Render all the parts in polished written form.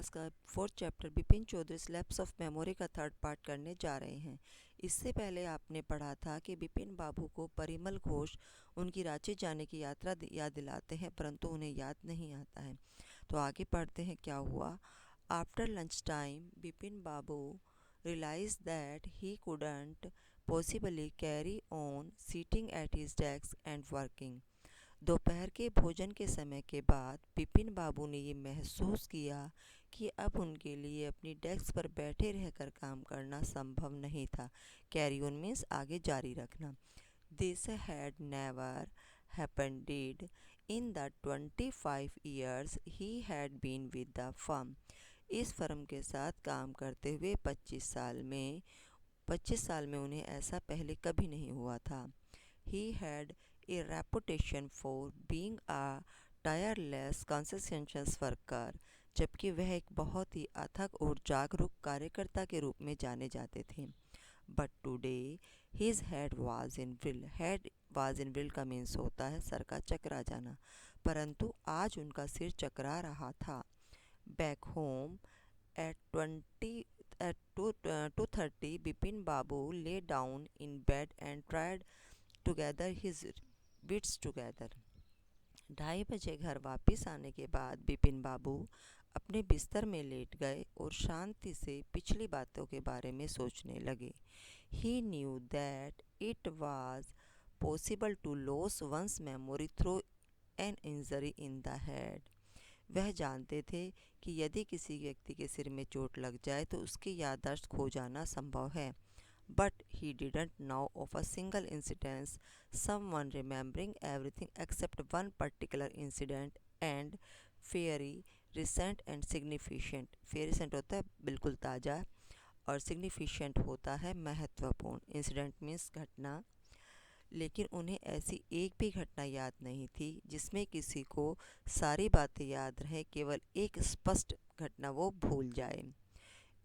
इतिहास का 4th chapter Bipin Chaudhary lapse of memory का 3rd पार्ट करने जा रहे हैं। इससे पहले आपने पढ़ा था कि बिपिन बाबू को परिमल घोष उनकी रांची जाने की यात्रा याद दिलाते हैं, परंतु उन्हें याद नहीं आता है। तो आगे पढ़ते हैं क्या हुआ। After lunch time Bipin Babu realized that he couldn't possibly carry on sitting at his desk and working. दोपहर के भोजन के समय के बाद बिपिन बाबू ने ये महसूस किया कि अब उनके लिए अपनी डेस्क पर बैठे रहकर काम करना संभव नहीं था। कैरी ऑन मीन्स आगे जारी रखना। This had never happened in the 25 years he had been with the firm. इस फर्म के साथ काम करते हुए 25 साल में उन्हें ऐसा पहले कभी नहीं हुआ था। He had a reputation for being a tireless conscientious worker, जबकि वह एक बहुत ही अथक और जागरूक कार्यकर्ता के रूप में जाने जाते थे। But today his head was in wheel. Head was in wheel का मीन्स होता है सर का चकरा जाना, परंतु आज उनका सिर चकरा रहा था। Back home at 2:30 Bipin Babu lay down in bed and tried together his bits together. 2:30 घर वापस आने के बाद बिपिन बाबू अपने बिस्तर में लेट गए और शांति से पिछली बातों के बारे में सोचने लगे। He knew that it was possible to lose one's memory through an injury in the head. वह जानते थे कि यदि किसी व्यक्ति के सिर में चोट लग जाए तो उसकी याददाश्त खो जाना संभव है। But he didn't know of a single incident, someone remembering everything except one particular incident and very recent and significant. Very recent होता है बिल्कुल ताज़ा और significant होता है महत्वपूर्ण। Incident means घटना। लेकिन उन्हें ऐसी एक भी घटना याद नहीं थी जिसमें किसी को सारी बातें याद रहें, केवल एक स्पष्ट घटना वो भूल जाए।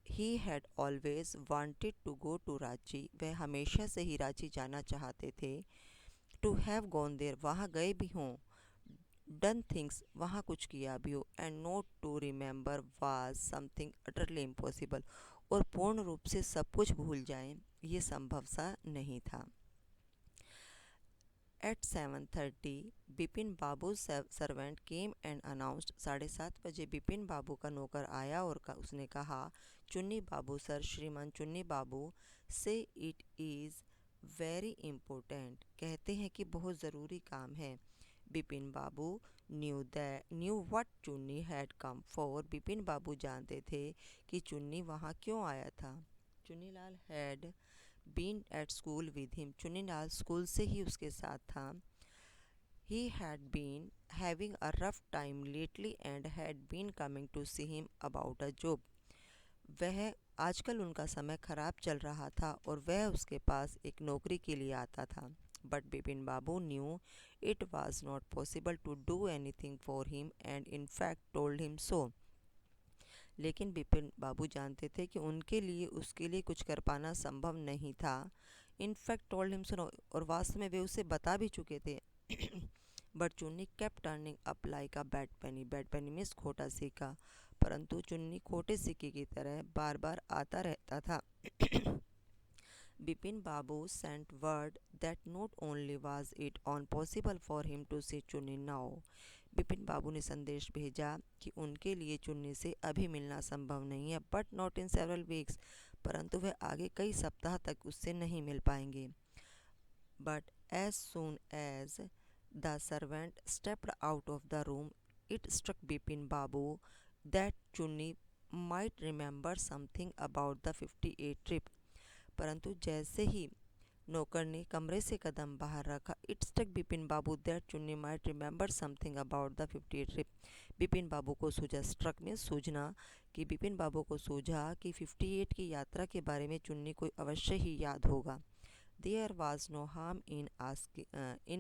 He had always wanted to go to Ranchi. वह हमेशा से ही रांची जाना चाहते थे। To have gone there, वहाँ गए भी हों। Done things, वहाँ कुछ किया भी हो। And not to remember was something utterly impossible, और पूर्ण रूप से सब कुछ भूल जाएं, ये संभव सा नहीं था। At 7:30 Bipin Babu servant came and announced. 7:30 बजे बिपिन बाबू का नौकर आया और उसने कहा, चुन्नी बाबू सर, श्रीमान चुन्नी बाबू, से इट इज़ वेरी इम्पोर्टेंट, कहते हैं कि बहुत ज़रूरी काम है। Bipin Babu knew what Chunni had come for. Bipin Babu जानते थे कि चुन्नी वहाँ क्यों आया था। Chunnilal had been at school with him. Chunnilal school से ही उसके साथ था। He had been having a rough time lately and had been coming to see him about a job. वह आजकल उनका समय खराब चल रहा था और वह उसके पास एक नौकरी के लिए आता था। But Bipin Babu knew it was not possible to do anything for him and in fact told him so. लेकिन बिपिन बाबू जानते थे कि उनके लिए उसके लिए कुछ कर पाना संभव नहीं था। इनफैक्ट टोल्ड हिम सो, और वास्तव में वे उसे बता भी चुके थे। बट चुन्नी kept turning up like a bad Penney. Bad Penney means खोटा सिक्का, परंतु चुन्नी खोटे सिक्के की तरह बार बार आता रहता था। Bipin Babu sent word that not only was it impossible for him to see Chunni now. Bipin Babu ने संदेश भेजा कि उनके लिए चुन्नी से अभी मिलना संभव नहीं है, but not in several weeks, परंतु वह आगे कई सप्ताह तक उससे नहीं मिल पाएंगे। But as soon as the servant stepped out of the room it struck Bipin Babu that Chunni might remember something about the 58 trip. परंतु जैसे ही नौकर ने कमरे से कदम बाहर रखा, it stuck Bipin Babu that Chunni might remember something about the 58 trip. Bipin Babu को सूझा, स्ट्रक में सूझना, कि बिपिन बाबू को सूझा कि 58 की यात्रा के बारे में चुन्नी को अवश्य ही याद होगा। There was no harm in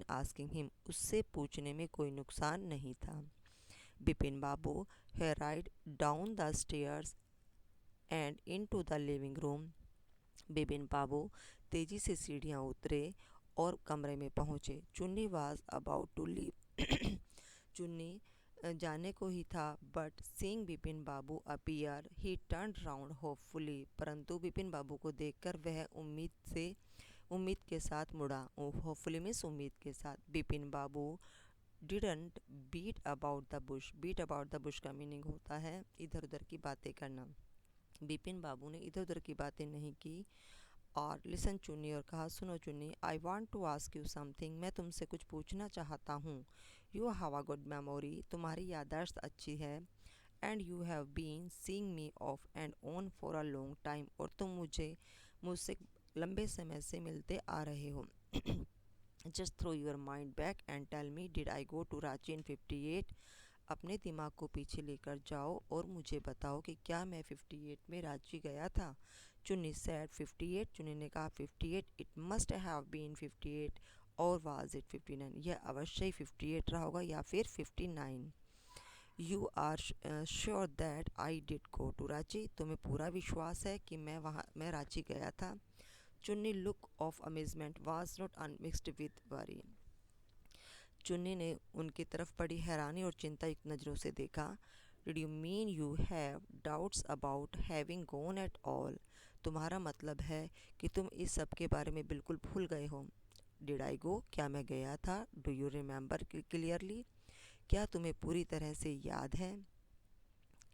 asking him. उससे पूछने में कोई नुकसान नहीं था। Bipin Babu hurried down the stairs and into the living room. Bipin Babu तेजी से सीढ़ियाँ उतरे और कमरे में पहुँचे। चुन्नी वाज अबाउट टू लीव। चुन्नी जाने को ही था, but seeing Bipin Babu appear he turn round hopefully, परंतु बिपिन बाबू को देखकर वह उम्मीद के साथ मुड़ा। होपफुली मीन्स उम्मीद के साथ। Bipin Babu didn't beat about the bush. Beat about the bush का मीनिंग होता है इधर उधर की बातें करना। बिपिन बाबू ने इधर उधर की बातें नहीं की और लिसन चुन्नी और कहा, सुनो Chunni, I want to ask you something, मैं तुमसे कुछ पूछना चाहता हूँ। You have a good memory, तुम्हारी याददाश्त अच्छी है। And you have been seeing me off and on for a long time, और तुम मुझसे लंबे समय से मिलते आ रहे हो। Just throw your mind back and tell me, did I go to Ranchi in 58? अपने दिमाग को पीछे लेकर जाओ और मुझे बताओ कि क्या मैं 58 में रांची गया था। चुन्नी सेड 58। चुन्नी ने कहा 58, इट मस्ट हैव बीन 58, और वाज इट 59? यह अवश्य ही 58 रहा होगा या फिर 59। You are sure that I did go to Ranchi, तुम्हें पूरा विश्वास है कि मैं रांची गया था। Chunni look of amazement was not unmixed with worry. Chunni ने उनकी तरफ बड़ी हैरानी और चिंता युक्त नज़रों से देखा। Did you mean you have doubts about having gone at all? तुम्हारा मतलब है कि तुम इस सब के बारे में बिल्कुल भूल गए हो। डिड आई गो, क्या मैं गया था? डू यू रिमेंबर क्लियरली, क्या तुम्हें पूरी तरह से याद है?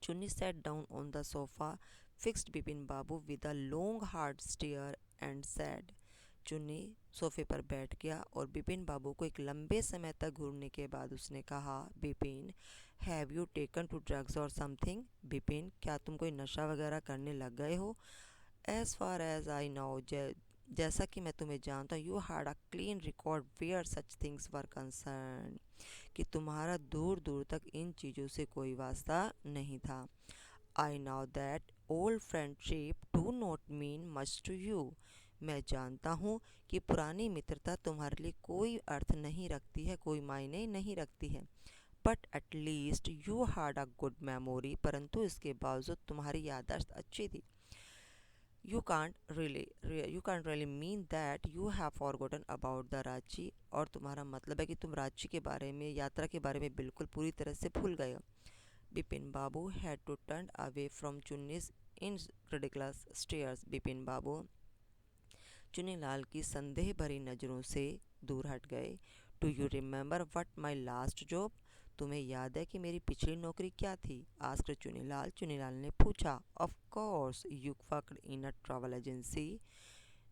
Chunni sat down on the sofa, fixed Bipin Babu with a long hard stare and said. Chunni सोफे पर बैठ गया और बिपिन बाबू को एक लंबे समय तक घूरने के बाद उसने कहा, Bipin, have you taken to drugs or something? Bipin, क्या तुम कोई नशा वगैरह करने लग गए हो? As far as I know, जैसा कि मैं तुम्हें जानता हूँ, you had a clean record where such things were concerned, कि तुम्हारा दूर दूर तक इन चीज़ों से कोई वास्ता नहीं था। I know that old friendship do not mean much to you, मैं जानता हूँ कि पुरानी मित्रता तुम्हारे लिए कोई अर्थ नहीं रखती है, कोई मायने नहीं रखती है। But at least you had a good memory, परंतु इसके बावजूद तुम्हारी याददाश्त अच्छी थी। You can't really mean that you have forgotten about the Ranchi, और तुम्हारा मतलब है कि तुम रांची के बारे में, यात्रा के बारे में बिल्कुल पूरी तरह से भूल गए हो। Bipin Babu had to turn away from Chunni's in ridiculous stares. Bipin Babu Chunnilal की संदेह भरी नज़रों से दूर हट गए। Do you remember what my last job, तुम्हें याद है कि मेरी पिछली नौकरी क्या थी? आस्क्ड चुन्नीलाल। चुन्नीलाल ने पूछा। Of course you worked in a travel agency,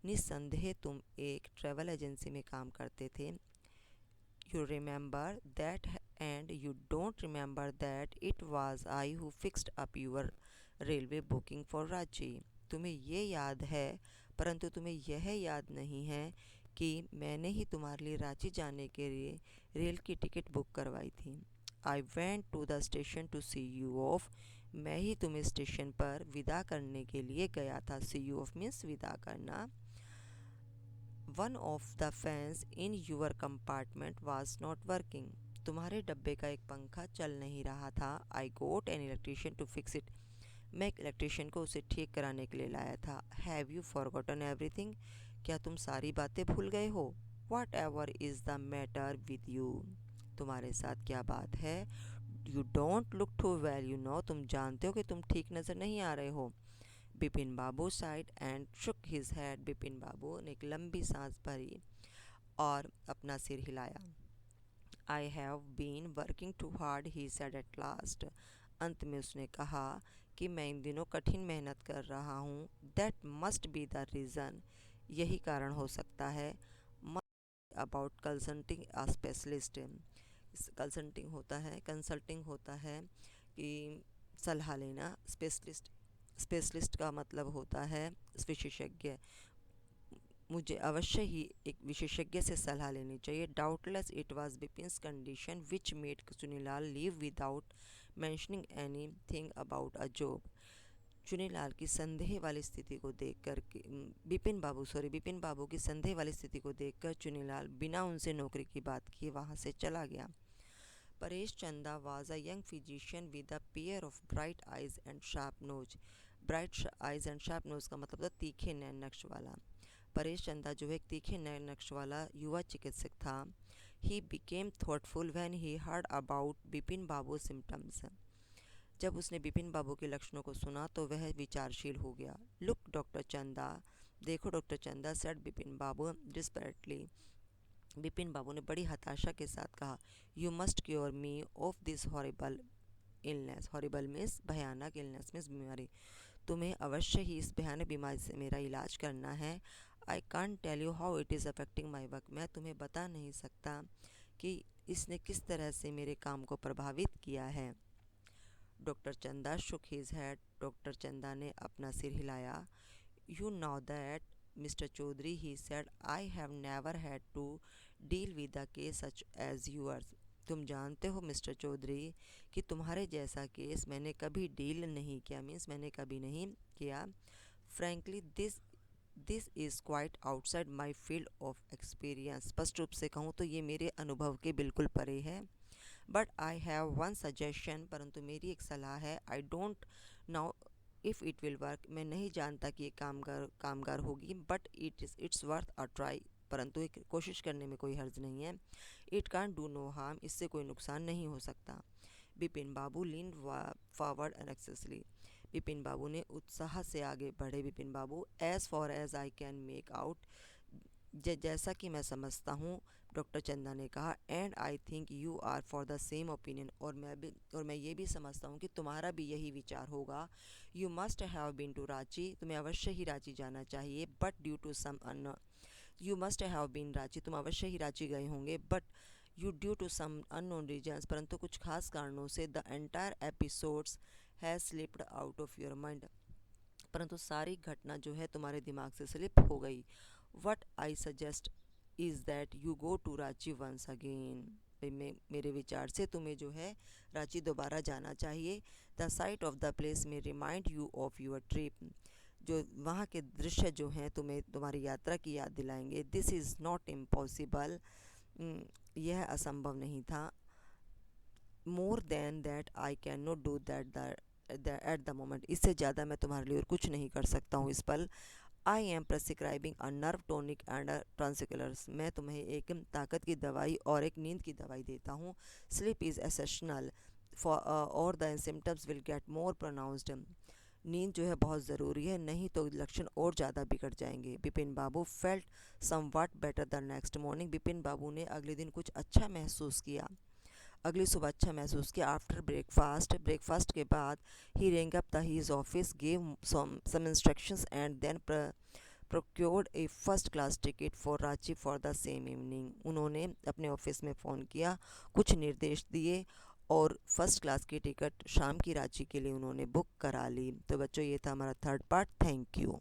निस्संदेह तुम एक ट्रैवल एजेंसी में काम करते थे। You remember that, and you don't remember that it was I who fixed up your railway booking for Ranchi, तुम्हें ये याद है, परंतु तुम्हें यह याद नहीं है कि मैंने ही तुम्हारे लिए रांची जाने के लिए रेल की टिकट बुक करवाई थी। I went to the station to see you off, मैं ही तुम्हें स्टेशन पर विदा करने के लिए गया था। सी यू ऑफ मीन्स विदा करना। One of the fans in your compartment was not working, तुम्हारे डब्बे का एक पंखा चल नहीं रहा था। I got an electrician to fix it, मैं एक इलेक्ट्रीशियन को उसे ठीक कराने के लिए लाया था। हैव यू फॉरगॉटन एवरीथिंग, क्या तुम सारी बातें भूल गए हो? Whatever is the matter with you, तुम्हारे साथ क्या बात है? You don't look too well, you know, तुम जानते हो कि तुम ठीक नज़र नहीं आ रहे हो। Bipin Babu sighed and shook his head, Bipin Babu ने एक लंबी सांस भरी और अपना सिर हिलाया। I have been working too hard, he said at last, अंत में उसने कहा कि मैं इन दिनों कठिन मेहनत कर रहा हूँ। That must be the reason, यही कारण हो सकता है। About consulting a specialist, consulting होता है कि सलाह लेना। स्पेशलिस्ट का मतलब होता है विशेषज्ञ। मुझे अवश्य ही एक विशेषज्ञ से सलाह लेनी चाहिए। Doubtless it was Bipin's condition which made Chunilal leave without mentioning anything about a job. Chunilal की संदेह वाली स्थिति को देखकर बिपिन बाबू की संदेह वाली स्थिति को देखकर चुनीलाल बिना उनसे नौकरी की बात किए वहाँ से चला गया। Paresh Chanda was a young physician with a pair of bright eyes and sharp nose. Bright eyes and sharp nose का मतलब था तीखे नैन नक्श वाला। परेश चंदा जो है एक तीखे नैन नक्श वाला युवा चिकित्सक था। He became thoughtful when he heard about Bipin Babu symptoms. जब उसने बिपिन बाबू के लक्षणों को सुना तो वह विचारशील हो गया. लुक डॉक्टर चंदा, देखो डॉक्टर चंदा, सेड बिपिन बाबू डिस्परेटली. बिपिन बाबू ने बड़ी हताशा के साथ कहा, you must cure me of this horrible illness. Horrible means भयानक, इलनेस मीन्स बीमारी. तुम्हें अवश्य ही इस भयानक बीमारी से मेरा इलाज करना है. I can't tell you how it is affecting my work. मैं तुम्हें बता नहीं सकता कि इसने किस तरह से मेरे काम को प्रभावित किया है. डॉक्टर चंदा शुक हिज हेड. डॉक्टर चंदा ने अपना सिर हिलाया. You know that mister Chaudhary, he said, I have never had to deal with a case such as yours. तुम जानते हो मिस्टर चौधरी कि तुम्हारे जैसा केस मैंने कभी डील नहीं किया. मीन्स मैंने कभी नहीं किया. Frankly this is quite outside my field of experience. स्पष्ट रूप से कहूँ तो ये मेरे अनुभव के बिल्कुल परे है. But I have one suggestion, परंतु मेरी एक सलाह है. I don't know if it will work. मैं नहीं जानता कि ये कामगार होगी. But it's worth a try. परंतु एक कोशिश करने में कोई हर्ज नहीं है. It can't do no harm. इससे कोई नुकसान नहीं हो सकता. Bipin Babu lean forward anxiously. Bipin Babu ने उत्साह से आगे बढ़े. Bipin Babu, as far as I can make out, जैसा कि मैं समझता हूँ, डॉक्टर चंदा ने कहा. And I think you are for the same opinion. और मैं ये भी समझता हूँ कि तुम्हारा भी यही विचार होगा. You must have been to Ranchi. तुम्हें अवश्य ही रांची जाना चाहिए. But due to some you must have been Ranchi. तुम अवश्य ही रांची गए होंगे. But you due to some unknown reasons. परंतु कुछ खास कारणों से the entire episodes has slipped out of your mind. परंतु सारी घटना जो है तुम्हारे दिमाग से स्लिप हो गई. What I suggest is that you go to Ranchi once again. मेरे विचार से तुम्हें जो है रांची दोबारा जाना चाहिए. The sight of the place may remind you of your trip. जो वहाँ के दृश्य जो हैं तुम्हें तुम्हारी यात्रा की याद दिलाएंगे. This is not impossible. यह असंभव नहीं था. More than that I can not do that at the moment. इससे ज़्यादा मैं तुम्हारे लिए और कुछ नहीं कर सकता हूँ इस पल. I am prescribing a nerve tonic and a tranquillisers. मैं तुम्हें एक ताकत की दवाई और एक नींद की दवाई देता हूँ. स्लीप इज़ एसेशनल फॉर और the symptoms will get more pronounced. नींद जो है बहुत ज़रूरी है, नहीं तो लक्षण और ज़्यादा बिगड़ जाएंगे. Bipin Babu felt somewhat better the next morning. Bipin Babu ने अगले दिन कुछ अच्छा महसूस किया. अगली सुबह अच्छा महसूस किया. आफ्टर ब्रेकफास्ट के बाद ही rang up the his office, gave some instructions and then procured a first class ticket for Ranchi for the same evening. उन्होंने अपने ऑफिस में फ़ोन किया, कुछ निर्देश दिए और फर्स्ट क्लास की टिकट शाम की रांची के लिए उन्होंने बुक करा ली. तो बच्चों, ये था हमारा थर्ड पार्ट. Thank you.